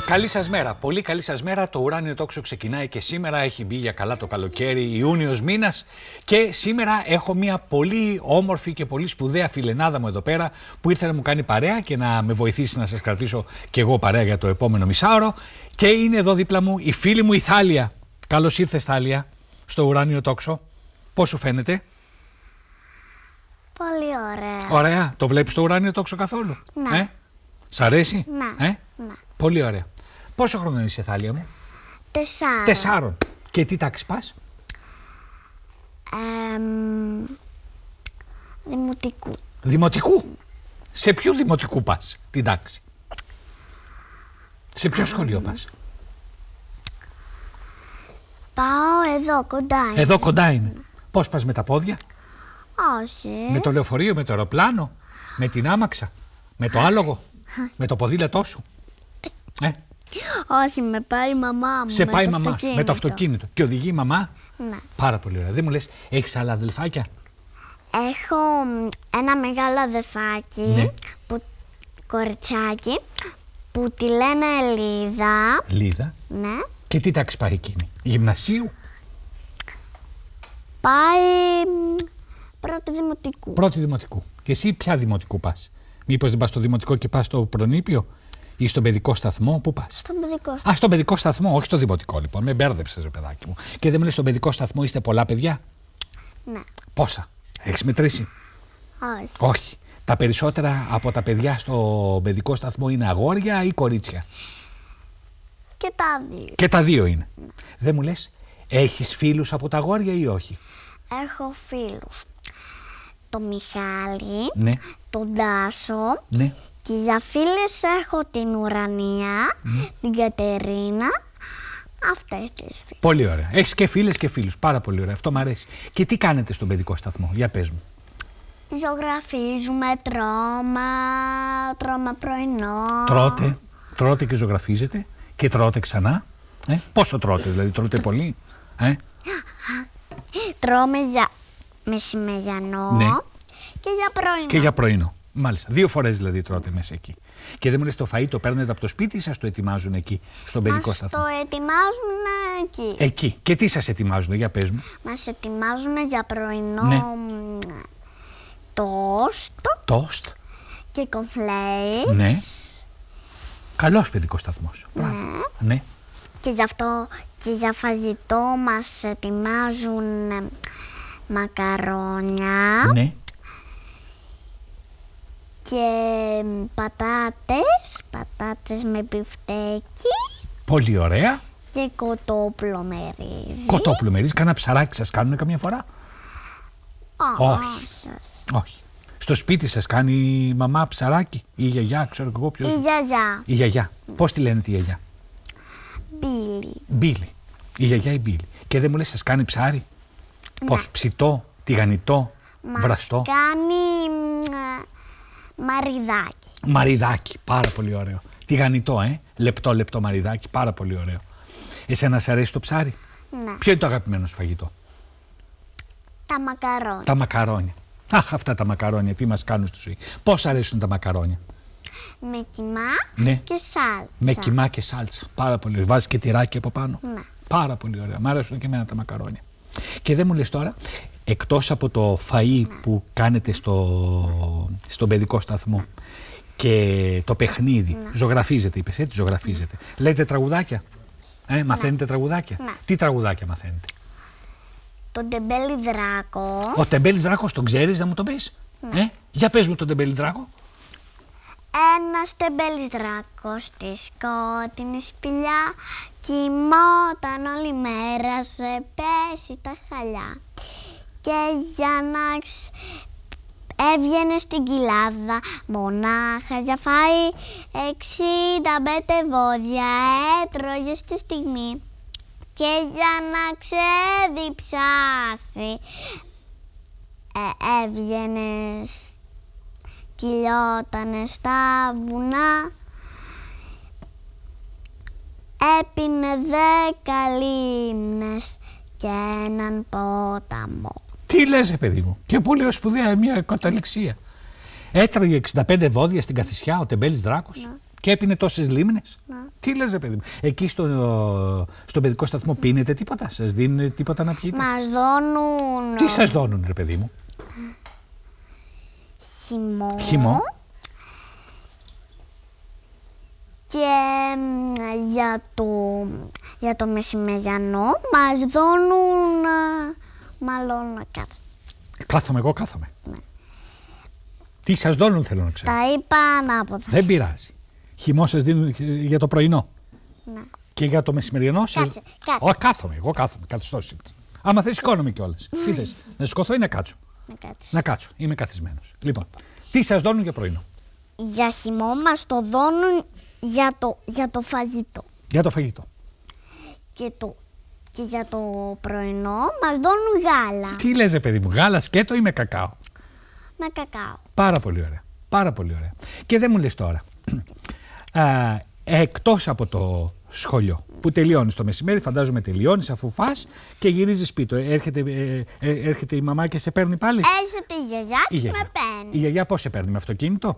Καλή σας μέρα, πολύ καλή σας μέρα. Το ουράνιο τόξο ξεκινάει και σήμερα έχει μπει για καλά το καλοκαίρι, Ιούνιος μήνας. Και σήμερα έχω μια πολύ όμορφη και πολύ σπουδαία φιλενάδα μου εδώ πέρα που ήρθε να μου κάνει παρέα και να με βοηθήσει να σας κρατήσω κι εγώ παρέα για το επόμενο μισάωρο. Και είναι εδώ δίπλα μου η φίλη μου η Θάλια. Καλώς ήρθες, Θάλια, στο ουράνιο τόξο. Πώς σου φαίνεται? Πολύ ωραία. Ωραία. Το βλέπεις το ουράνιο τόξο καθόλου? Ναι. Σ' αρέσει? Ναι. Ναι. Πολύ ωραία. Πόσο χρόνο είσαι, Θάλια μου? 4. 4. Και τι τάξη πας? Δημοτικού. Δημοτικού. Σε ποιο δημοτικού πας την τάξη? Σε ποιο σχολείο πας? Πάω εδώ κοντά είναι. Εδώ κοντά είναι. Πώς πας, με τα πόδια? Όχι. Με το λεωφορείο, με το αεροπλάνο, με την άμαξα, με το άλογο, με το ποδήλατό σου? Όχι, με πάει η μαμά μου. Σε πάει η μαμά αυτοκίνητο. με το αυτοκίνητο. Και οδηγεί η μαμά. Ναι. Πάρα πολύ ωραία. Δεν μου λες, έχεις άλλα αδελφάκια? Έχω ένα μεγάλο αδερφάκι, Ναι. κοριτσάκι, που τη λένε Λίδα. Λίδα. Ναι. Και τι τάξη πάει εκείνη? Γυμνασίου? Πάει πρώτη δημοτικού. Πρώτη δημοτικού. Και εσύ ποια δημοτικού πας? Μήπως δεν πας στο δημοτικό και πας στο προνήπιο ή στον παιδικό σταθμό? Πού πας? Στον παιδικό σταθμό. Α, στον παιδικό σταθμό, όχι στο δημοτικό λοιπόν. Με μπέρδεψες, ρε παιδάκι μου. Και δεν μου λες, στον παιδικό σταθμό είστε πολλά παιδιά? Ναι. Πόσα? Έχεις μετρήσει? Όχι. Όχι. Τα περισσότερα από τα παιδιά στο παιδικό σταθμό είναι αγόρια ή κορίτσια? Και τα δύο. Και τα δύο είναι. Δεν μου λες, έχεις φίλους από τα αγόρια ή όχι? Έχω φίλους. Το Μιχάλη, Ναι. τον Τάσο. Ναι. Και για φίλες έχω την Ουρανία, την Κατερίνα, αυτές τις φίλες. Πολύ ωραία. Έχεις και φίλες και φίλους. Πάρα πολύ ωραία. Αυτό μου αρέσει. Και τι κάνετε στον παιδικό σταθμό? Για πες μου. Ζωγραφίζουμε, τρώμε πρωινό. Τρώτε και ζωγραφίζετε και τρώτε ξανά. Πόσο τρώτε, δηλαδή τρώτε πολύ? Τρώμε για μεσημεριανό, Ναι. και για πρωινό. Και για πρωινό. Μάλιστα. 2 φορές δηλαδή τρώτε μέσα εκεί. Και δεν μου λες, το φαΐ το παίρνετε από το σπίτι ή σας το ετοιμάζουν εκεί, στον παιδικό σταθμό? Το ετοιμάζουν εκεί. Εκεί. Και τι σας ετοιμάζουν, για πες μου. Μας ετοιμάζουν για πρωινό, Ναι. Τόστ. και κονφλέις. Ναι. Καλός παιδικός σταθμός. Μπράβο. Ναι. Και γι' αυτό και για φαγητό μας ετοιμάζουν μακαρόνια. Ναι. Και πατάτες με μπιφτέκι Πολύ ωραία. και κοτόπουλο με ρύζι. Κοτόπουλο με ρύζι. Κάνα ψαράκι σας κάνουν καμιά φορά? Όχι. Όχι. Στο σπίτι σας κάνει η μαμά ψαράκι ή η γιαγιά, ξέρω και εγώ ποιος? Η γιαγιά. Η γιαγιά. Πώς τη λένε τη γιαγιά? Μπίλη. Μπίλη. Η γιαγιά η Μπίλη. Και δεν μου λες, σας κάνει ψάρι? Πώς? Ψητό, τηγανιτό, βραστό? Κάνει μαριδάκι. Μαριδάκι. Πάρα πολύ ωραίο. Τηγανιτό, λεπτό μαριδάκι. Πάρα πολύ ωραίο. Εσένα σ' αρέσει το ψάρι? Ναι. Ποιο είναι το αγαπημένο σου φαγητό? Τα μακαρόνια. Τα μακαρόνια. Αχ, αυτά τα μακαρόνια, τι μας κάνουν στη ζωή. Πώς αρέσουν τα μακαρόνια? Με κιμά, Ναι. και σάλτσα. Με κιμά και σάλτσα. Πάρα πολύ ωραία. Βάζεις και τυράκι από πάνω. Ναι. Πάρα πολύ ωραία. Μ' αρέσουν και εμένα τα μακαρόνια. Και δεν μου λες τώρα, εκτός από το φαΐ που κάνετε στον παιδικό σταθμό και το παιχνίδι, ζωγραφίζετε, είπες έτσι, ζωγραφίζετε. Λέτε τραγουδάκια? Μαθαίνετε τραγουδάκια? Ναι. Τι τραγουδάκια μαθαίνετε? Τον Τεμπέλη Δράκο. Ο Τεμπέλης Δράκος τον ξέρεις, να μου το πεις? Για πες μου τον Τεμπέλη Δράκο. Ένας τεμπέλης δράκος στη σκότεινη σπηλιά κοιμόταν όλη μέρα σε πέσει τα χαλιά. Και για να έβγαινε στην κοιλάδα μονάχα για φαΐ 65 βόδια έτρωγε στη στιγμή. Και για να ξεδιψάσει έβγαινε, κυλιότανε στα βουνά, έπινε 10 λίμνες και έναν ποταμό. Τι λες, παιδί μου, και πολύ σπουδαία μια καταληξία. Έτρωγε 65 βόδια στην Καθησιά ο Τεμπέλης Δράκος. Και έπινε τόσες λίμνες. Ναι. Τι λες, ρε παιδί μου. Εκεί στον παιδικό σταθμό πίνετε τίποτα, σας δίνουν τίποτα να πιείτε? Μας δώνουν Τι σας δώνουν, ρε παιδί μου? χυμό. Και για το μεσημεριανό μας δώνουν, μάλλον Κάθομαι, εγώ κάθομαι. Ναι. Τι σας δώνουν, θέλω να ξέρω. Τα είπα ανάποδα. Δεν πειράζει. Χυμό σας δίνουν για το πρωινό. Ναι. Και για το μεσημεριανό Κάτσε. Κάθομαι, εγώ κάθομαι, καθιστός. Άμα θες σηκώνομαι κιόλας. Τι θες, να σηκωθώ ή να κάτσω? Να κάτσω, είμαι καθισμένος. Λοιπόν, τι σας δώνουν για πρωινό? Για χυμό μας το δώνουν για το φαγητό. Για το φαγητό. Και για το πρωινό μας δώνουν γάλα. Τι λες, ρε παιδί μου, γάλα σκέτο ή με κακάο? Με κακάο. Πάρα πολύ ωραία. Πάρα πολύ ωραία. Και δεν μου λες τώρα, εκτός από το σχολείο που τελειώνεις το μεσημέρι, φαντάζομαι τελειώνεις αφού φας και γυρίζεις σπίτι. Έρχεται η μαμά και σε παίρνει πάλι? Έρχεται η γιαγιά και με παίρνει. Η γιαγιά πώς σε παίρνει, με αυτοκίνητο?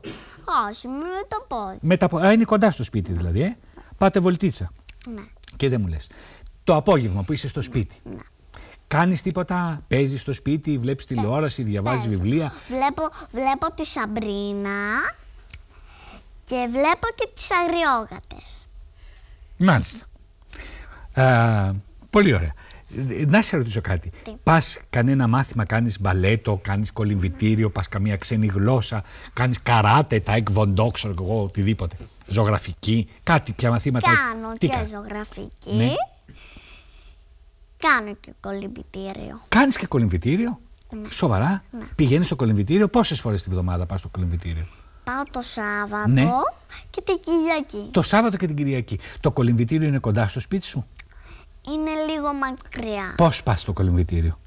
Όχι, με το πόδι. Είναι κοντά στο σπίτι δηλαδή, Πάτε βολτίτσα. Ναι. Και δεν μου λες, το απόγευμα που είσαι στο σπίτι, Ναι. κάνεις τίποτα, παίζεις στο σπίτι, βλέπεις τηλεόραση, διαβάζεις βιβλία? Βλέπω τη Σαμπρίνα και βλέπω και τις αγριόγατες. Μάλιστα. Πολύ ωραία. Να σε ρωτήσω κάτι. Πας κανένα μάθημα, κάνεις μπαλέτο, κάνεις κολυμβητήριο, πας καμία ξένη γλώσσα, κάνεις καράτε, τάικβοντό, ξέρω εγώ, οτιδήποτε? Ζωγραφική, κάτι, πια μαθήματα? Κάνω και ζωγραφική. Ναι. Κάνω και κολυμβητήριο. Κάνεις και κολυμβητήριο? Ναι. Σοβαρά? Ναι. Πηγαίνεις στο κολυμβητήριο, πόσες φορές τη βδομάδα πας στο κολυμβητήριο? Πάω το Σάββατο Ναι. και την Κυριακή. Το Σάββατο και την Κυριακή. Το κολυμβητήριο είναι κοντά στο σπίτι σου? Είναι λίγο μακριά. Πώς πας στο κολυμβητήριο?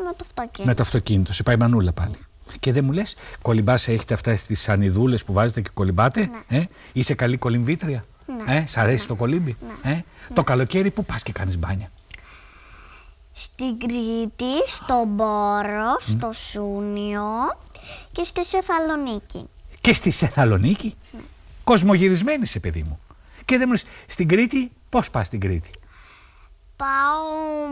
Με το αυτοκίνητο. Με το αυτοκίνητο, σε πάει μανούλα πάλι. Και δεν μου λες, κολυμπάς, έχετε αυτές τις σανιδούλες που βάζετε και κολυμπάτε? Ναι. Είσαι καλή κολυμβήτρια? Ναι. Σ' αρέσει το κολύμπι? Ναι. Το καλοκαίρι που πας και κάνεις μπάνια? Στην Κρήτη, στον Μπόρο, στο Σούνιο και στη Θεσσαλονίκη. Και στη Θεσσαλονίκη? Ναι. Κοσμογυρισμένη σε, παιδί μου. Και δεν μου λες, στην Κρήτη, πώς πας στην Κρήτη? Πάω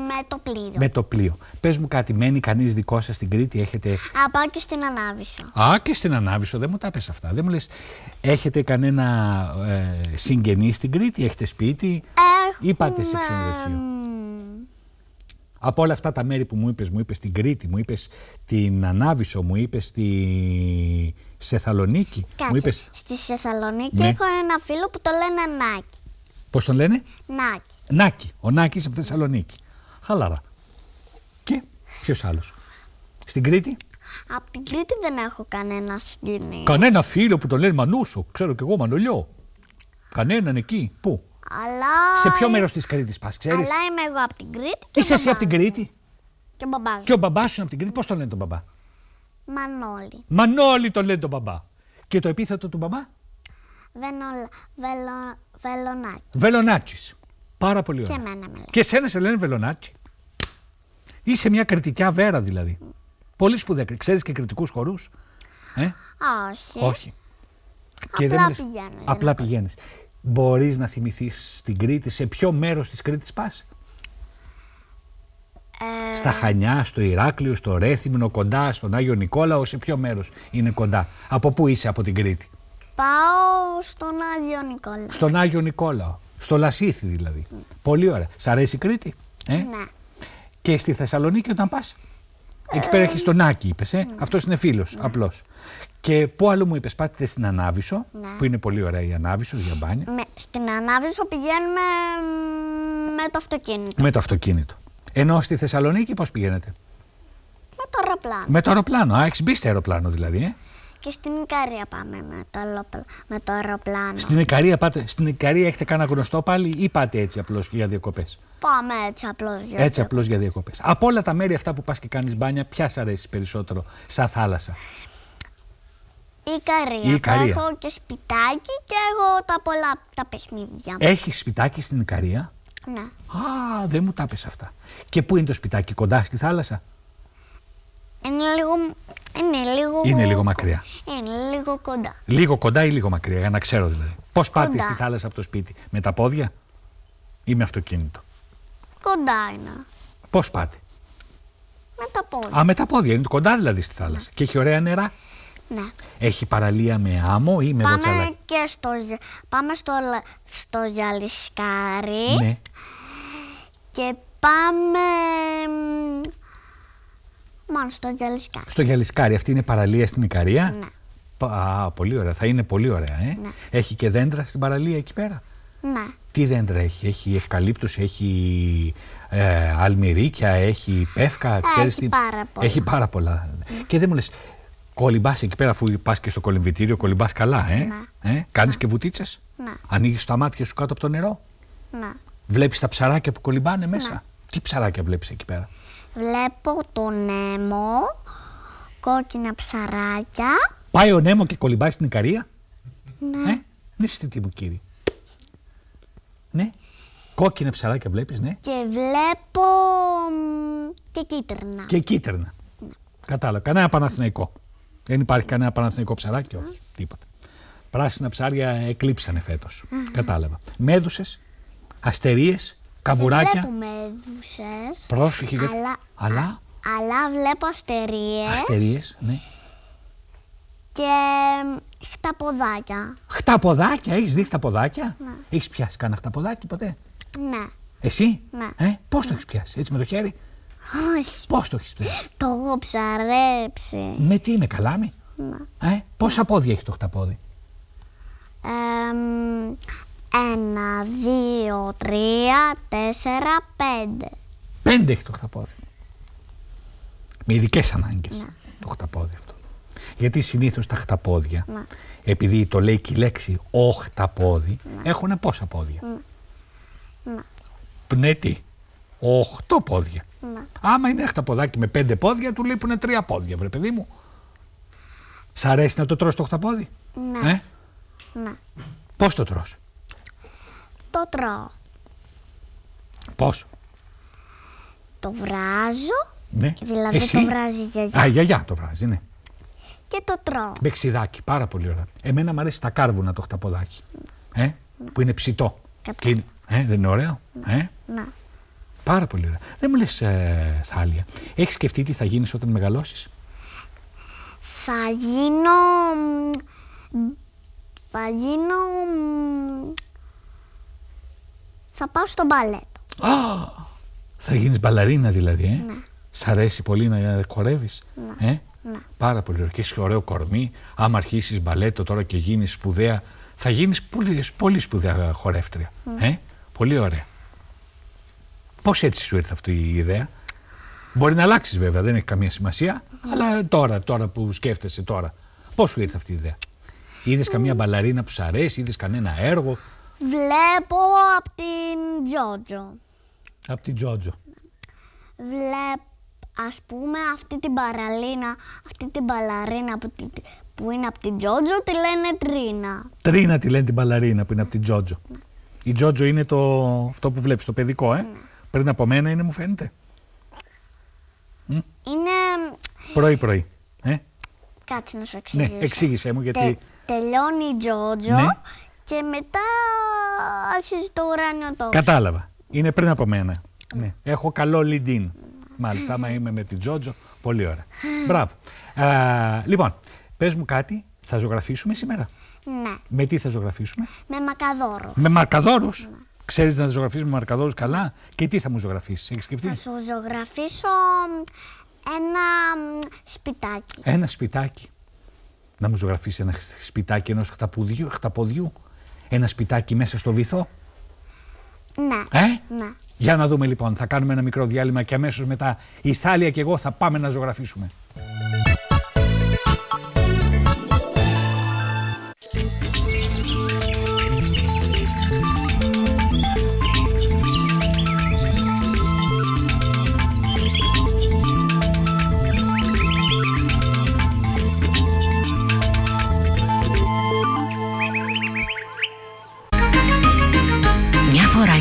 με το πλοίο. Με το πλοίο. Πες μου κάτι, μένει κανείς δικό σας στην Κρήτη, έχετε? Πάω και στην Ανάβησο. Και στην Ανάβησο, δεν μου τα πες αυτά. Δεν μου λες, έχετε κανένα συγγενή στην Κρήτη, έχετε σπίτι ή πάτε σε ξενοδοχείο? Από όλα αυτά τα μέρη που μου είπες την Κρήτη, μου είπες την Ανάβησο, μου είπες τη Θεσσαλονίκη. Κάτσε, μου είπες... στη Θεσσαλονίκη Ναι. έχω ένα φίλο που το λένε Νάκη. Πώς τον λένε? Νάκη. Νάκη. Ο Νάκης από Θεσσαλονίκη. Χαλαρά. Και ποιος άλλος? Στην Κρήτη? Από την Κρήτη δεν έχω κανένα συγγενή. Κανένα φίλο που τον λένε Μανούσο, ξέρω κι εγώ, Μανολιό. Κανέναν εκεί. Πού? Αλλά... Σε ποιο μέρος της Κρήτης πας, ξέρεις? Αλλά είμαι εγώ από την Κρήτη και Είσαι εσύ από την Κρήτη? Και ο μπαμπάς. Και ο μπαμπάς σου είναι από την Κρήτη. Πώς τον λένε τον μπαμπά? Μανώλη. Μανώλη τον λένε τον μπαμπά. Και το επίθετο του μπαμπά? Βελονάκη. Βελονάτσης. Πάρα πολύ ωραία. Και εμένα με λένε. Και εσένα σε λένε Βελονάτσι. Είσαι μια κριτικιά βέρα δηλαδή. Πολύ σπουδαία. Ξέρεις και κριτικούς χορούς? Όχι. Όχι. Απλά πηγαίνω. Απλά πηγαίνεις. Μπορείς να θυμηθείς στην Κρήτη, σε ποιο μέρος της Κρήτης πας? Στα Χανιά, στο Ηράκλειο, στο Ρέθυμνο, κοντά, στον Άγιο Νικόλαο, σε ποιο μέρος είναι κοντά? Από πού είσαι από την Κρήτη? Πάω στον Άγιο Νικόλαο. Στον Άγιο Νικόλαο. Στο Λασίθι δηλαδή. Πολύ ωραία. Σ' αρέσει η Κρήτη? Ναι. Και στη Θεσσαλονίκη όταν πας? Εκεί πέρα έχεις τον Άκη, είπες. Αυτός είναι φίλος, απλώς. Και πού άλλο μου είπες? Πάτε στην Ανάβησο, που είναι πολύ ωραία η Ανάβησος για μπάνια. Στην Ανάβησο πηγαίνουμε με το αυτοκίνητο. Με το αυτοκίνητο. Ενώ στη Θεσσαλονίκη πώς πηγαίνετε? Με το αεροπλάνο. Με το αεροπλάνο. Έχεις μπει στο αεροπλάνο δηλαδή, Και στην Ικαρία πάμε με το αεροπλάνο. Στην Ικαρία έχετε κανένα γνωστό πάλι ή πάτε έτσι απλώς για διακοπές? Πάμε έτσι απλώς για Έτσι απλώς για διακοπές. Από όλα τα μέρη αυτά που πας και κάνεις μπάνια, ποια σ' αρέσει περισσότερο σαν θάλασσα? Η Ικαρία. Έχω και σπιτάκι και έχω τα παιχνίδια. Έχεις σπιτάκι στην Ικαρία? Ναι. Δεν μου τα πες αυτά. Και πού είναι το σπιτάκι, κοντά στη θάλασσα? Είναι λίγο Είναι λίγο μακριά. Είναι λίγο κοντά. Λίγο κοντά ή λίγο μακριά, για να ξέρω δηλαδή. Πώς πάτε στη θάλασσα από το σπίτι, με τα πόδια ή με αυτοκίνητο? Κοντά είναι. Πώς πάτε? Με τα πόδια. Α, με τα πόδια, είναι κοντά δηλαδή στη θάλασσα. Ναι. Και έχει ωραία νερά. Ναι. Έχει παραλία με άμμο ή με βοτσαλάκι? Πάμε στο Γυαλισκάρι. Ναι. Και πάμε μόνο στο Γυαλισκάρι. Στο Γυαλισκάρι, αυτή είναι παραλία στην Ικαρία. Ναι. Α, πολύ ωραία. Θα είναι πολύ ωραία, Ναι. Έχει και δέντρα στην παραλία εκεί πέρα? Ναι. Τι δέντρα έχει? Έχει ευκαλύπτους, έχει αλμυρίκια, έχει πεύκα, ξέρεις τι? Πάρα πολλά. Έχει πάρα πολλά. Ναι. Και δεν μου λες, κολυμπάς εκεί πέρα, αφού πας και στο κολυμβητήριο, κολυμπάς καλά, Ναι. Κάνεις και βουτίτσες? Ναι. Ανοίγεις τα μάτια σου κάτω από το νερό? Ναι. Βλέπεις τα ψαράκια που κολυμπάνε μέσα? Ναι. Τι ψαράκια βλέπεις εκεί πέρα? Βλέπω τον Νέμο, κόκκινα ψαράκια. Πάει ο Νέμο και κολυμπάει στην Ικαρία? Ναι. Ναι, τι μου κύριε. Ναι. Κόκκινα ψαράκια βλέπεις, ναι. Και βλέπω και κίτρινα. Και κίτρινα. Ναι. Κατάλαβα. Κανένα Παναθηναϊκό. Δεν υπάρχει κανένα Παναθηναϊκό ψαράκι, όχι. Τίποτα. Πράσινα ψάρια εκλείψανε φέτος. Κατάλαβα. Μέδουσες, αστερίες, καβουράκια. Δεν βλέπω μέδουσες. Πρόσεχε γιατί. Αλλά βλέπω αστερίες. Αστερίες, ναι. Και χταποδάκια. Χταποδάκια, έχεις δει χταποδάκια? Ναι. Έχεις πιάσει κανένα χταποδάκι ποτέ? Ναι. Εσύ? Ναι. Πώς το έχεις πιάσει, έτσι με το χέρι? Όχι. Πώς το έχεις πιάσει? Το έχω ψαρέψει. Με τι, με καλάμι? Ναι. Πόσα πόδια έχει το χταπόδι? 1, 2, 3, 4, 5. 5 έχει το χταπόδι. Με ειδικές ανάγκες. Ναι. Το χταπόδι αυτό. Γιατί συνήθως τα χταπόδια, Ναι. επειδή το λέει και η λέξη οχταπόδι, έχουν πόσα πόδια? Ναι, τι? 8 πόδια. Ναι. Άμα είναι ένα χταποδάκι με 5 πόδια, του λείπουν 3 πόδια, βρε παιδί μου. Σ' αρέσει να το τρως το χταπόδι? Ναι. Ναι. Πώς το τρως? Το τρώω. Πώς? Το βράζω. Ναι. Δηλαδή Εσύ? το βράζει η γιαγιά. Α, η γιαγιά το βράζει, ναι. Και το τρώω. Με ξιδάκι, πάρα πολύ ωραία. Εμένα μου αρέσει τα κάρβουνα το χταποδάκι. Που είναι ψητό. Και είναι, δεν είναι ωραίο? Ναι. Πάρα πολύ ωραία. Δεν μου λες, Θάλια, έχεις σκεφτεί τι θα γίνεις όταν μεγαλώσεις? Θα γίνω... Θα πάω στο μπαλέτο. Θα γίνεις μπαλαρίνα δηλαδή, Ναι. Σ' αρέσει πολύ να χορεύεις? Ναι. Πάρα πολύ ωραίο. Και έχεις ωραίο κορμί. Άμα αρχίσεις μπαλέτο τώρα και γίνεις σπουδαία, θα γίνεις πολύ σπουδαία χορεύτρια. Πολύ ωραία. Πώς έτσι σου ήρθε αυτή η ιδέα? Μπορεί να αλλάξεις βέβαια, δεν έχει καμία σημασία. Αλλά τώρα που σκέφτεσαι τώρα, πώς σου ήρθε αυτή η ιδέα? Είδες καμία μπαλαρίνα που σ' αρέσει, είδες κανένα έργο? Βλέπω από την Τζότζο. Από την Τζότζο. Ας πούμε αυτή την μπαλαρίνα που είναι από την Τζότζο τη λένε Τρίνα. Τρίνα τη λένε την μπαλαρίνα που είναι από την Τζότζο. Η Τζότζο είναι αυτό που βλέπεις, το παιδικό, Πριν από μένα είναι, μου φαίνεται. Είναι... Πρωί-πρωί. Κάτσε να σου εξηγήσω. Ναι, εξήγησέ μου γιατί... Τελειώνει η Τζότζο, ναι, και μετά αρχίζει το ουράνιο τόξο. Κατάλαβα. Είναι πριν από μένα. Ναι. Έχω καλό lead-in. Μάλιστα, άμα είμαι με την Τζότζο, πολύ ωραία. Μπράβο. Λοιπόν, πες μου κάτι, θα ζωγραφίσουμε σήμερα? Ναι. Με τι θα ζωγραφίσουμε? Με μακαδόρους. Με μαρκαδόρους? Ναι. Ξέρεις να ζωγραφίσεις με μαρκαδόρους καλά? Και τι θα μου ζωγραφίσεις, έχεις σκεφτεί? Θα σου ζωγραφίσω ένα σπιτάκι. Ένα σπιτάκι. Να μου ζωγραφίσεις ένα σπιτάκι ενός χταποδιού? Ένα σπιτάκι μέσα στο βυθό? Ναι. Ναι. Για να δούμε λοιπόν, θα κάνουμε ένα μικρό διάλειμμα και αμέσως μετά η Θάλια και εγώ θα πάμε να ζωγραφίσουμε.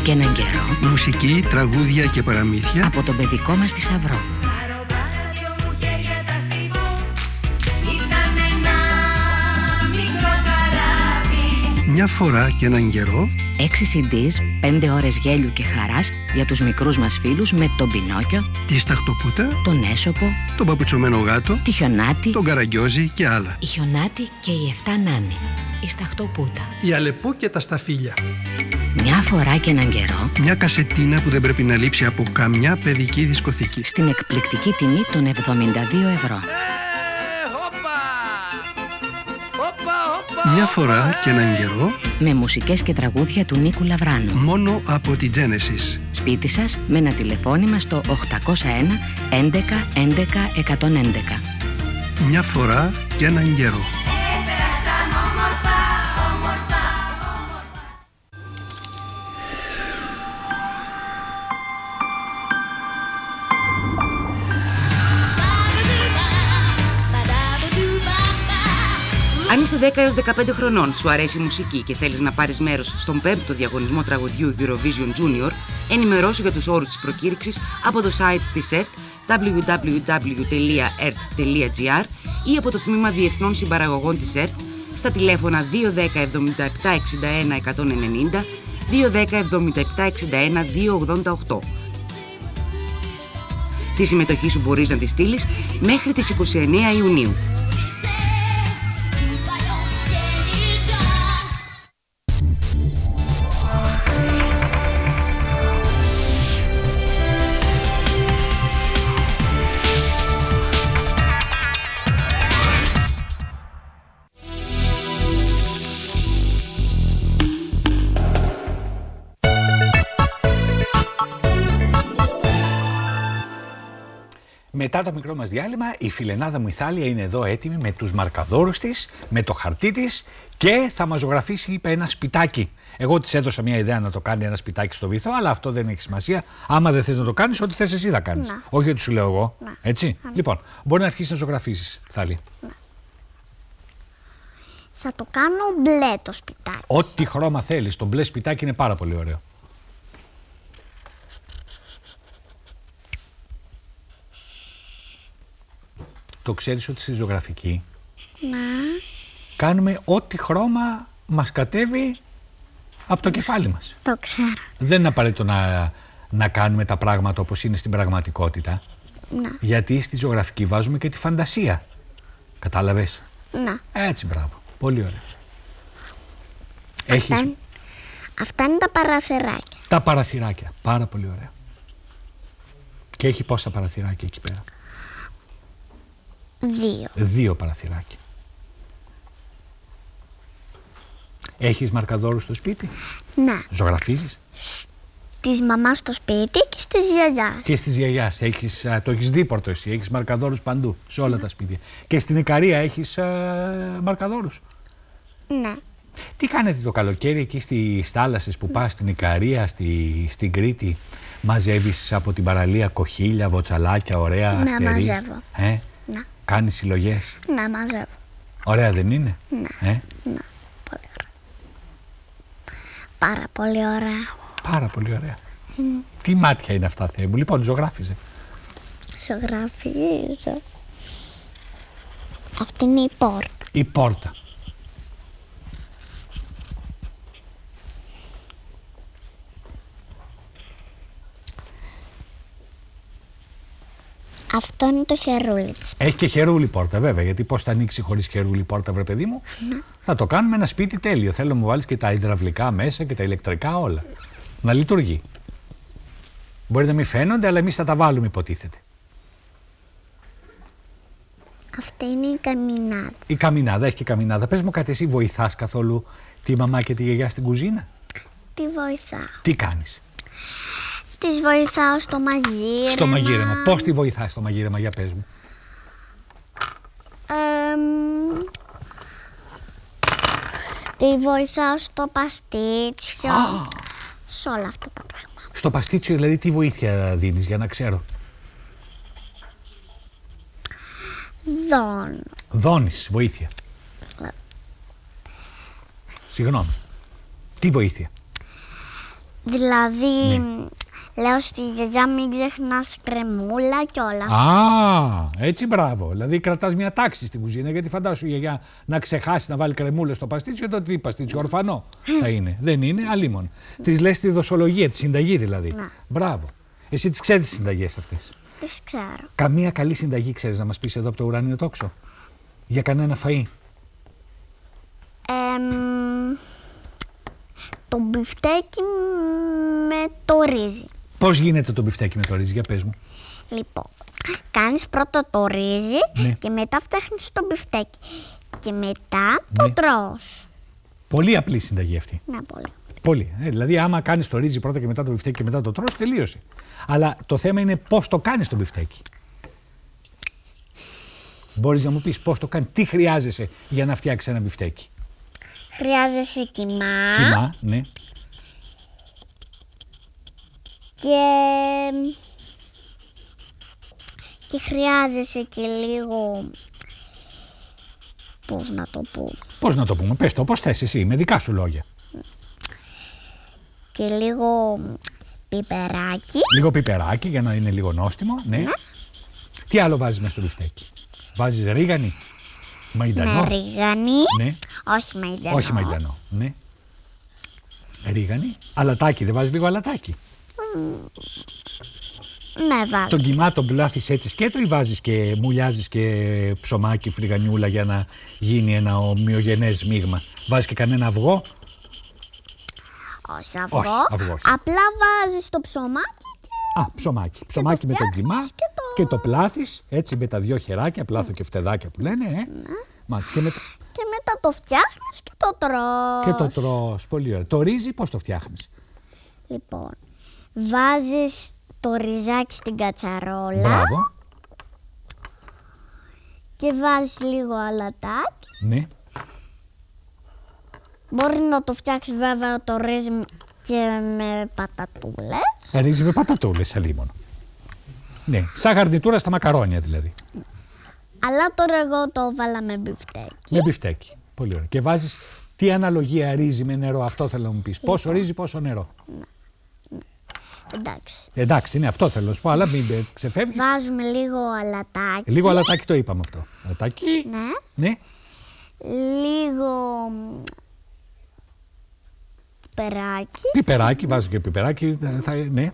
Και έναν καιρό. Μουσική, τραγούδια και παραμύθια από τον παιδικό μας θησαυρό. Μια φορά και έναν καιρό. 6 CDs, 5 ώρες γέλιου και χαράς για τους μικρούς μας φίλους με τον Πινόκιο, Τη Σταχτοπούτα, τον Έσοπο, τον Παπουτσωμένο Γάτο, τη Χιονάτη, τον Καραγκιόζη και άλλα. η Χιονάτη και η 7 Νάνη, η Σταχτοπούτα. Η Αλεπού και τα Σταφύλια. Μια φορά και έναν καιρό, Μια κασετίνα που δεν πρέπει να λείψει από καμιά παιδική δισκοθήκη. στην εκπληκτική τιμή των 72 ευρώ. Μια φορά και έναν καιρό. Με μουσικές και τραγούδια του Νίκου Λαβράνου. Μόνο από τη Genesis. Σπίτι σας με ένα τηλεφώνημα στο 801 11 11 111. Μια φορά και έναν καιρό. Αν είσαι 10 έως 15 χρονών, σου αρέσει η μουσική και θέλεις να πάρεις μέρος στον 5ο διαγωνισμό τραγουδιού Eurovision Junior, ενημερώσου για τους όρους της προκήρυξης από το site της ΕΡΤ www.ert.gr ή από το Τμήμα Διεθνών Συμπαραγωγών της ΕΡΤ στα τηλέφωνα 210 77 61 190, 210 77 61 288. Τη συμμετοχή σου μπορείς να τη στείλεις μέχρι τις 29 Ιουνίου. Μετά το μικρό μας διάλειμμα, η φιλενάδα μου η Θάλια είναι εδώ έτοιμη με τους μαρκαδόρους της, με το χαρτί της και θα μας ζωγραφίσει, είπε, ένα σπιτάκι. Εγώ της έδωσα μια ιδέα να το κάνει ένα σπιτάκι στο βυθό, αλλά αυτό δεν έχει σημασία. Άμα δεν θες να το κάνεις, ό,τι θες εσύ θα κάνεις. Να. Όχι ότι σου λέω εγώ. Να. Έτσι. Να. Λοιπόν, μπορεί να αρχίσεις να ζωγραφίσεις, Θάλια. Θα το κάνω μπλε το σπιτάκι. Ό,τι χρώμα θέλεις. Το μπλε σπιτάκι είναι πάρα πολύ ωραίο. Το ξέρεις ότι στη ζωγραφική Να. κάνουμε ό,τι χρώμα μας κατέβει από το κεφάλι μας. Το ξέρω. Δεν είναι απαραίτητο να κάνουμε τα πράγματα όπως είναι στην πραγματικότητα. Να. Γιατί στη ζωγραφική βάζουμε και τη φαντασία. Κατάλαβες? Να. Έτσι, μπράβο. Πολύ ωραία. Αυτά είναι τα παραθυράκια. τα παραθυράκια. Πάρα πολύ ωραία. Και έχει πόσα παραθυράκια εκεί πέρα? 2. 2 παραθυράκια. Έχεις μαρκαδόρους στο σπίτι? Να. Ζωγραφίζεις? Της μαμάς στο σπίτι και στις γιαγιάς. Και στις γιαγιάς. Το έχεις δίπορτο εσύ. Έχεις μαρκαδόρους παντού, σε όλα τα σπίτια. Και στην Ικαρία έχεις μαρκαδόρους. Ναι. Τι κάνετε το καλοκαίρι εκεί στις θάλασσες που πας, στην Ικαρία, στην Κρήτη? Μαζεύεις από την παραλία κοχύλια, βοτσαλάκια, ωραία, Ναι, αστερίες? μαζεύω. Να. Κάνεις συλλογές? Να, μαζεύω. Ωραία δεν είναι? Ναι. Ε? Ναι. Πολύ ωραία. Πάρα πολύ ωραία. Πάρα πολύ ωραία. Τι μάτια είναι αυτά, Θεέ μου. Λοιπόν, ζωγράφιζε. Ζωγραφίζω. Αυτή είναι η πόρτα. Η πόρτα. Αυτό είναι το χερούλι της. Έχει και χερούλι πόρτα, βέβαια. Γιατί πώς θα ανοίξει χωρίς χερούλι πόρτα, βρε παιδί μου? Θα το κάνουμε ένα σπίτι τέλειο. Θέλω να μου βάλεις και τα υδραυλικά μέσα και τα ηλεκτρικά όλα. Να λειτουργεί. Μπορεί να μην φαίνονται, αλλά εμείς θα τα βάλουμε, υποτίθεται. Αυτή είναι η καμινάδα. Η καμινάδα, έχει και καμινάδα. Πες μου κάτι, εσύ βοηθάς καθόλου τη μαμά και τη γιαγιά στην κουζίνα? Τη βοηθάω. Τι κάνεις? Της βοηθάω στο μαγείρεμα. Στο μαγείρεμα. Πώς τη βοηθάς στο μαγείρεμα, για πες μου. Τη βοηθάω στο παστίτσιο. Σε όλα αυτά τα πράγματα. Στο παστίτσιο, δηλαδή, τι βοήθεια δίνεις, για να ξέρω? Δώνω. Δώνεις βοήθεια. Συγγνώμη. Τι βοήθεια? Δηλαδή, Λέω στη γιαγιά μην ξεχνάς κρεμούλα και όλα αυτά. Α, έτσι μπράβο. Δηλαδή κρατάς μια τάξη στην κουζίνα, γιατί φαντάσου η γιαγιά να ξεχάσει να βάλει κρεμούλες στο παστίτσιο, τότε τι παστίτσιο, ορφανό θα είναι. Δεν είναι, αλίμον. Της λες τη δοσολογία, τη συνταγή δηλαδή. Να. Μπράβο. Εσύ τις ξέρεις τις συνταγές αυτές. Τις ξέρω. Καμία καλή συνταγή ξέρεις να μας πεις εδώ από το ουράνιο τόξο? Για κανένα φαΐ? Το μπιφτέκι με το ρύζι. Πώς γίνεται το μπιφτέκι με το ρύζι, για πες μου. Λοιπόν, κάνεις πρώτα το ρύζι Ναι. και μετά φτιάχνεις το μπιφτέκι. Και μετά το Ναι. τρως. Πολύ απλή συνταγή αυτή. Να πολύ. Πολύ. Δηλαδή, άμα κάνεις το ρύζι πρώτα και μετά το μπιφτέκι και μετά το τρως, τελείωσε. Αλλά το θέμα είναι πώς το κάνεις το μπιφτέκι. Μπορείς να μου πεις πώς το κάνεις, τι χρειάζεσαι για να φτιάξεις ένα μπιφτέκι? Χρειάζεσαι κιμά. Κιμά, ναι. Και χρειάζεσαι και λίγο. Πώς να το πω. Πώς να το πούμε, πες το, πώς θες εσύ, με δικά σου λόγια. Και λίγο πιπεράκι. Λίγο πιπεράκι για να είναι λίγο νόστιμο, ναι. Τι άλλο βάζεις μέσα στο μπιφτέκι? Βάζεις ρίγανη, μαϊντανό? Με ρίγανη. Ναι. Όχι μαϊντανό. Όχι μαϊντανό, ναι. Ρίγανη. Αλατάκι, δεν βάζεις λίγο αλατάκι? Ναι, βάζω. Τον κιμά τον πλάθεις έτσι σκέτο ή βάζεις και μουλιάζεις και ψωμάκι, φρυγανιούλα για να γίνει ένα ομοιογενές μείγμα? Βάζεις και κανένα αυγό? Όχι αυγό. Όχι, αυγό όχι. Απλά βάζεις το ψωμάκι και. Α, ψωμάκι. Ψωμάκι με τον κιμά και το πλάθεις έτσι με τα δυο χεράκια, πλάθο και φτεδάκια που λένε. Μάλιστα. Και μετά το φτιάχνεις και το τρως. Και το τρως. Πολύ ωραία. Το ρύζι πώς το φτιάχνεις? Λοιπόν, βάζεις το ριζάκι στην κατσαρόλα. Μπράβο. Και βάζεις λίγο αλατάκι. Ναι. Μπορεί να το φτιάξεις βέβαια το ρύζι και με πατατούλες. Ρύζι με πατατούλες αλίμονο. Ναι. Σαν γαρνιτούρα στα μακαρόνια δηλαδή. Αλλά τώρα εγώ το βάλα με μπιφτέκι. Με μπιφτέκι. Πολύ ωραία. Και βάζεις τι αναλογία ρύζι με νερό, αυτό θέλω να μου πεις. Πόσο ρύζι, πόσο νερό? Εντάξει. Εντάξει, είναι αυτό θέλω να σου πω, αλλά μην ξεφεύγεις. Βάζουμε λίγο αλατάκι. Λίγο αλατάκι το είπαμε αυτό. Αλατάκι. Ναι. Ναι. Λίγο πιπεράκι. Πιπεράκι, βάζω και πιπεράκι. Ναι. Ναι.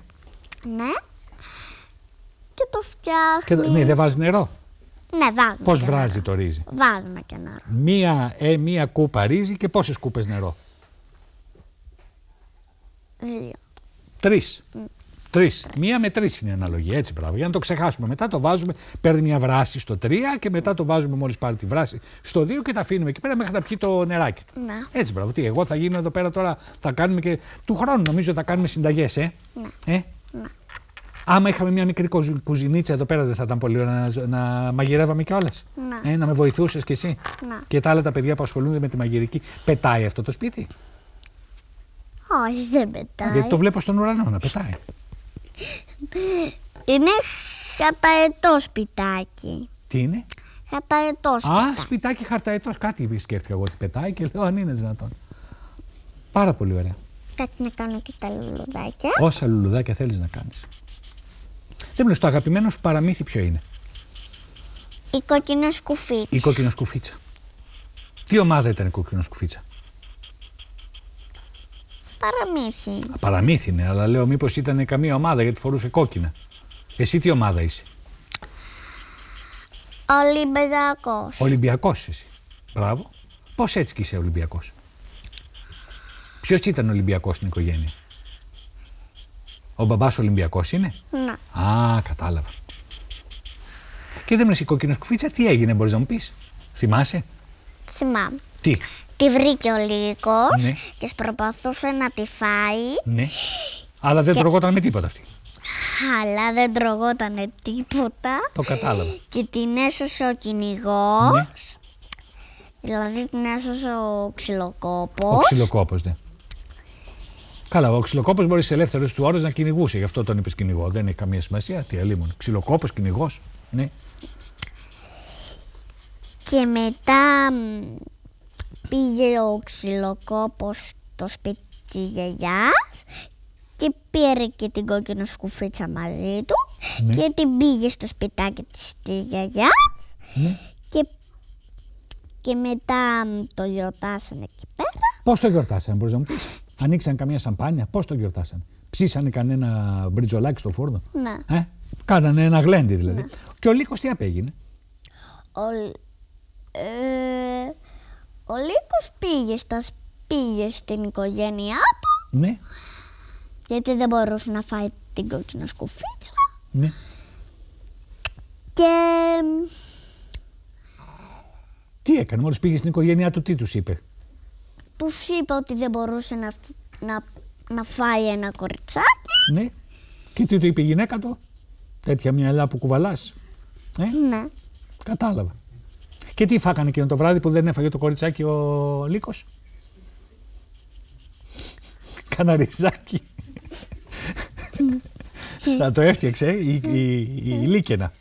Και το φτιάχνει. Ναι, δεν βάζει νερό. Ναι, βάζουμε. Πώς και βράζει νερό. το ρύζι? Βάζουμε και νερό. Μία κούπα ρύζι και πόσες κούπες νερό? 2. 3. Μία με 3 είναι η αναλογία. Έτσι, μπράβο. Για να το ξεχάσουμε. Μετά το βάζουμε, παίρνει μια βράση στο 3 και μετά το βάζουμε μόλις πάρει τη βράση στο 2 και τα αφήνουμε εκεί πέρα μέχρι να πιει το νεράκι του. Ναι. Έτσι, μπράβο. Τι, εγώ θα γίνω εδώ πέρα τώρα, θα κάνουμε και του χρόνου νομίζω θα κάνουμε συνταγές, Ναι. Ναι. Άμα είχαμε μια μικρή κουζινίτσα εδώ πέρα, δεν θα ήταν πολύ ωραία να μαγειρεύαμε κιόλας? Ναι. Να με βοηθούσες κι εσύ? Ναι. Και τα άλλα τα παιδιά που ασχολούνται με τη μαγειρική. Πετάει αυτό το σπίτι? Όχι, δεν πετάει. Γιατί το βλέπω στον ουρανό να πετάει. Είναι χαταετό σπιτάκι. Τι είναι? Χαταετό σπιτάκι. Α, σπιτάκι χαρταετός. Κάτι σκέφτηκα εγώ ότι πετάει και λέω αν είναι δυνατόν. Πάρα πολύ ωραία. Κάτι να κάνω και τα λουλουδάκια. Όσα λουλουδάκια θέλεις να κάνεις. Δεν μου, το αγαπημένο σου παραμύθι ποιο είναι? Η κόκκινη σκουφίτσα. Η κόκκινη σκουφίτσα. Τι ομάδα ήταν η κόκκινη σκουφίτσα? Παραμύθι. Παραμύθι είναι, αλλά λέω μήπως ήταν καμία ομάδα γιατί φορούσε κόκκινα. Εσύ τι ομάδα είσαι? Ολυμπιακός. Ολυμπιακός εσύ. Μπράβο. Πώς έτσι κι είσαι Ολυμπιακός? Ποιος ήταν Ολυμπιακός στην οικογένεια? Ο μπαμπάς Ολυμπιακός είναι? Ναι. Α, κατάλαβα. Και δεν μου λες η κόκκινη σκουφίτσα τι έγινε, μπορείς να μου πεις? Θυμάσαι? Θυμάμαι. Τι? Τη βρήκε ο λύκος Ναι. και προσπαθούσε να τη φάει. Ναι. Αλλά δεν τρογόταν με τίποτα αυτή. Αλλά δεν τρογότανε τίποτα. Το κατάλαβα. Και την έσωσε ο κυνηγός. Ναι. Δηλαδή την έσωσε ο ξυλοκόπος. Ο ξυλοκόπος, ναι. Καλά, ο ξυλοκόπος μπορεί σε ελεύθερες του ώρες να κυνηγούσε, γι' αυτό τον είπες κυνηγό. Δεν έχει καμία σημασία. Τι αλίμονο. Ξυλοκόπος, κυνηγός. Ναι. Και μετά πήγε ο ξυλοκόπος στο σπίτι της γιαγιάς και πήρε και την κόκκινη σκουφίτσα μαζί του Ναι. και την πήγε στο σπιτάκι της γιαγιάς Ναι. και μετά το γιορτάσανε εκεί πέρα. Πώς το γιορτάσανε, μπορείς να μου πεις? Ανοίξαν καμία σαμπάνια, πώς το γιορτάσανε? Ψήσανε κανένα μπριτζολάκι στο φούρνο? Ναι. Κάνανε ένα γλέντι δηλαδή. Ναι. Και ο Λύκος τι απέγινε? Ο Λύκος πήγε στην οικογένειά του, Ναι. γιατί δεν μπορούσε να φάει την κόκκινη σκουφίτσα. Ναι. Και Τι έκανε, μόλις πήγε στην οικογένειά του, τι τους είπε? τους είπε ότι δεν μπορούσε να φάει ένα κοριτσάκι. Ναι. Και τι του είπε η γυναίκα του? Τέτοια μυαλά που κουβαλάς. Ναι. Κατάλαβα. Και τι φάγανε εκείνο το βράδυ που δεν έφαγε το κοριτσάκι ο Λύκος? Καναριζάκι. Να το έφτιαξε η Λύκαινα.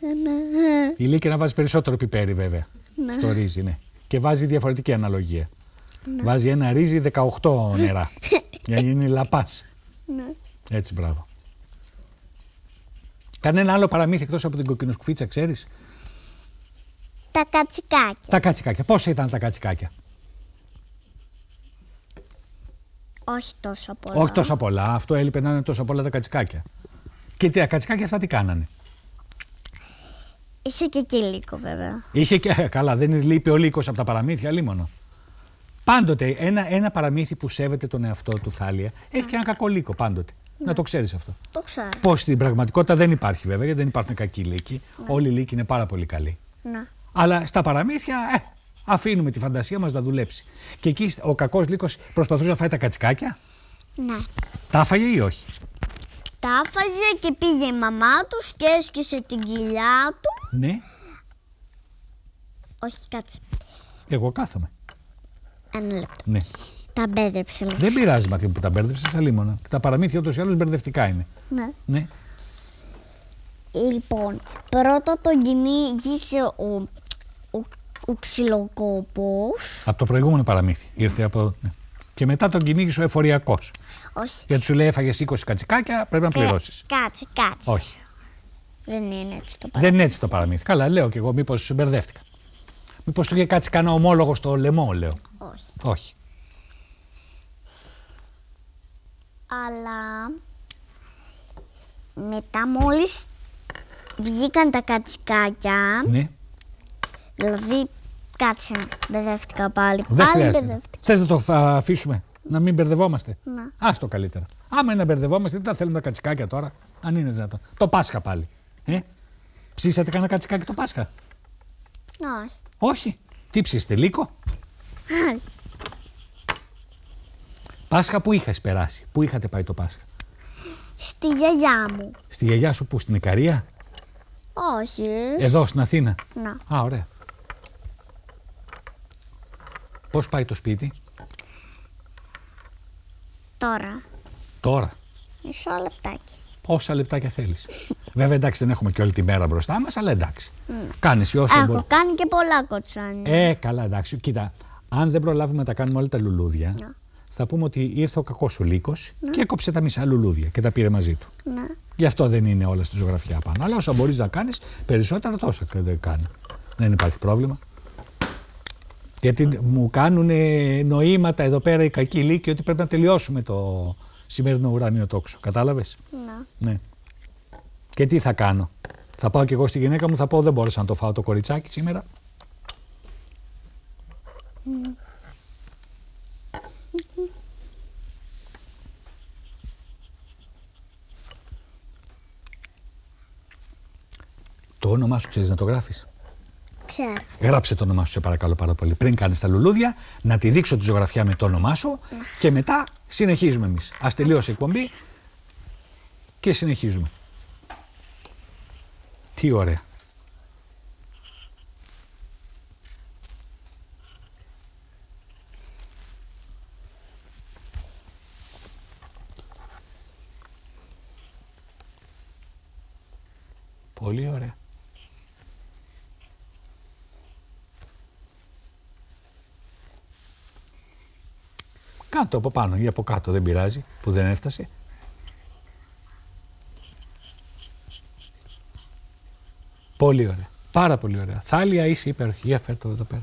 Η Λύκαινα βάζει περισσότερο πιπέρι βέβαια στο ρύζι, ναι. Και βάζει διαφορετική αναλογία. Βάζει ένα ρύζι 18 νερά. Για να γίνει λαπάς. Έτσι, μπράβο. Κανένα άλλο παραμύθι εκτός από την κοκκινοσκουφίτσα, ξέρεις? Τα κατσικάκια. Τα κατσικάκια. Πόσα ήταν τα κατσικάκια? Όχι τόσο πολλά. Όχι τόσο πολλά. Αυτό έλειπε να είναι τόσο πολλά τα κατσικάκια. Και τα κατσικάκια αυτά τι κάνανε? Είσαι και εκεί Λύκο βέβαια. Είχε και. Καλά, δεν λείπει ο Λύκος από τα παραμύθια, λίμωνο. Πάντοτε ένα παραμύθι που σέβεται τον εαυτό του, Θάλια, έχει και ένα κακό Λύκο πάντοτε. Να το ξέρεις αυτό. Το ξέρω. Πώς στην πραγματικότητα δεν υπάρχει βέβαια, γιατί δεν υπάρχουν κακοί Λύκοι. Όλοι οι Λύκοι είναι πάρα πολύ καλοί. Ναι. Αλλά στα παραμύθια αφήνουμε τη φαντασία μας να δουλέψει. Και εκεί ο κακός Λύκος προσπαθούσε να φάει τα κατσικάκια. Ναι. Τα έφαγε ή όχι? Τα έφαγε και πήγε η μαμά του και έσκησε την κοιλιά του. Ναι. Όχι, κάτσε. Εγώ κάθομαι. Ένα λεπτό. Ναι. Τα μπέδεψε. Δεν πειράζει, μαθήμα που τα μπέρδεψες, αλίμονα. Τα παραμύθια ούτως ή άλλως μπερδευτικά είναι. Ναι. Ναι. Λοιπόν, πρώτα τον κυνήγησε ο ξυλοκόπος. Από το προηγούμενο παραμύθι. Ήρθε από. Ναι. Και μετά τον κυνήγησε ο εφοριακός. Όχι. Γιατί σου λέει έφαγες 20 κατσικάκια, πρέπει να πληρώσεις. Κάτσε. Όχι. Δεν είναι έτσι το Δεν είναι έτσι το παραμύθι. Καλά, λέω κι εγώ, μήπως μπερδεύτηκα. Μήπως του είχε κάτσει κανένα ομόλογο στο λαιμό, λέω. Όχι. Όχι. Αλλά μετά μόλις βγήκαν τα κατσικάκια, Ναι. δηλαδή κάτσε, μπερδεύτηκα πάλι. Δεν Πάλι χρειάζεται. μπερδεύτηκα. Θες να το αφήσουμε, να μην μπερδευόμαστε? Ναι. Ας το καλύτερα. Άμα είναι να μπερδευόμαστε, τι τα θέλουμε τα κατσικάκια τώρα, αν είναι δυνατόν. Το Πάσχα πάλι. Ψήσατε κανένα κατσικάκι το Πάσχα? Όχι. Όχι. Τι ψήσετε, Λύκο? Πάσχα που είχες περάσει? Πού είχατε πάει το Πάσχα? Στη γιαγιά μου. Στη γιαγιά σου που, στην Ικαρία? Όχι. Εδώ στην Αθήνα? Να. Α, ωραία. Πώς πάει το σπίτι? Τώρα. Μισό λεπτάκι. Πόσα λεπτάκια θέλεις? Βέβαια εντάξει, δεν έχουμε και όλη τη μέρα μπροστά μας, αλλά εντάξει. Κάνεις όσο Έχω μπορεί. κάνει και πολλά κοτσάνια. Καλά, εντάξει. Κοίτα, αν δεν προλάβουμε να τα κάνουμε όλα τα λουλούδια, θα πούμε ότι ήρθε ο κακός ο Λύκος και έκοψε τα μισά λουλούδια και τα πήρε μαζί του. Ναι. Γι' αυτό δεν είναι όλα στη ζωγραφιά πάνω. Αλλά όσα μπορείς να κάνεις, περισσότερα τόσα κάνει. Δεν υπάρχει πρόβλημα. Γιατί μου κάνουν νοήματα εδώ πέρα οι κακοί Λύκοι ότι πρέπει να τελειώσουμε το σημερινό ουράνιο τόξο. Κατάλαβες? Ναι. Και τι θα κάνω? Θα πάω κι εγώ στη γυναίκα μου, θα πω δεν μπόρεσα να το φάω το κοριτσάκι σήμερα. Το όνομά σου ξέρεις να το γράφεις? Ξέρω. Γράψε το όνομά σου, σε παρακαλώ πάρα πολύ. Πριν κάνεις τα λουλούδια, να τη δείξω τη ζωγραφιά με το όνομά σου και μετά συνεχίζουμε εμείς. Ας τελειώσει η εκπομπή και συνεχίζουμε. Τι ωραία. Πολύ ωραία. Κάτω από πάνω ή από κάτω, δεν πειράζει που δεν έφτασε. Πολύ ωραία. Πάρα πολύ ωραία. Θάλια, είσαι υπέροχη. Για φέρ' το εδώ πέρα.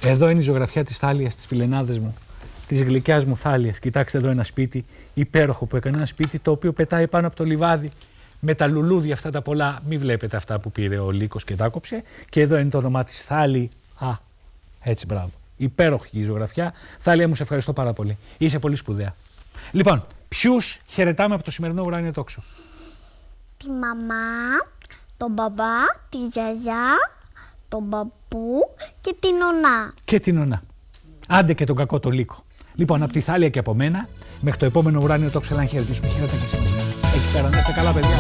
Εδώ είναι η ζωγραφιά της Θάλιας, της φιλενάδες μου, της γλυκιάς μου Θάλιας. Κοιτάξτε εδώ ένα σπίτι υπέροχο που έκανε. Ένα σπίτι το οποίο πετάει πάνω από το λιβάδι με τα λουλούδια αυτά τα πολλά. Μην βλέπετε αυτά που πήρε ο Λύκος και τα κόψε. Και εδώ είναι το όνομά της Θάλη. Έτσι, μπράβο. Υπέροχη η ζωγραφιά. Θάλια μου, σε ευχαριστώ πάρα πολύ. Είσαι πολύ σπουδαία. Λοιπόν, ποιους χαιρετάμε από το σημερινό ουράνιο τόξο? Τη μαμά, τον μπαμπά, τη γιαγιά, τον παππού και την νονά. Και την νονά. Άντε και τον κακό το Λύκο. Λοιπόν, από τη Θάλια και από μένα, μέχρι το επόμενο ουράνιο τόξο, να χαιρετήσουμε. Χαίρετε και σε μας. Εκεί πέρα, να είστε καλά, παιδιά.